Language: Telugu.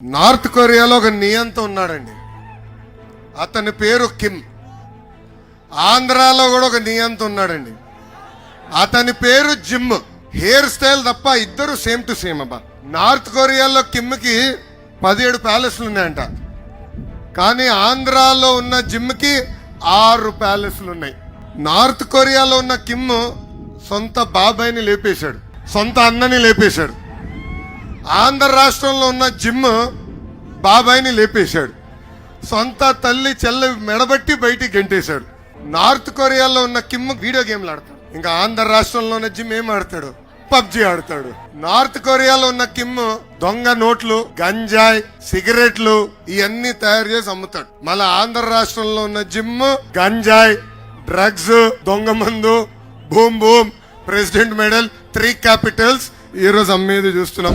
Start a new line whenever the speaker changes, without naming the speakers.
నార్త్ కొరియాలో ఒక నియంత ఉన్నాడండి. అతని పేరు కిమ్. ఆంధ్రాలో కూడా ఒక నియంత ఉన్నాడండి. అతని పేరు జిమ్. హెయిర్ స్టైల్ తప్ప ఇద్దరు సేమ్ టు సేమ్ అబ్బా. నార్త్ కొరియాలో కిమ్కి 17 ప్యాలెస్లు ఉన్నాయంట, కానీ ఆంధ్రాలో ఉన్న జిమ్కి 6 ప్యాలెస్లు ఉన్నాయి. నార్త్ కొరియాలో ఉన్న కిమ్ సొంత బాబాయిని లేపేశాడు, సొంత అన్నని లేపేశాడు. ఆంధ్ర రాష్ట్రంలో ఉన్న జిమ్ బాబాయిని లేపేశాడు, సొంత తల్లి చెల్లి మెడబట్టి బయటికి గెంటేశాడు. నార్త్ కొరియాలో ఉన్న కిమ్ వీడియో గేమ్లు ఆడతాడు. ఇంకా ఆంధ్ర రాష్ట్రంలో ఉన్న జిమ్ ఏం ఆడతాడు? పబ్జి ఆడతాడు. నార్త్ కొరియాలో ఉన్న కిమ్ దొంగ నోట్లు, గంజాయి, సిగరెట్లు ఇవన్నీ తయారు చేసి అమ్ముతాడు. మళ్ళీ ఆంధ్ర రాష్ట్రంలో ఉన్న జిమ్ గంజాయి, డ్రగ్స్, దొంగ మందు, boom boom, president medal, 3 Capitals ఈ రోజు అమ్మేది చూస్తున్నాం.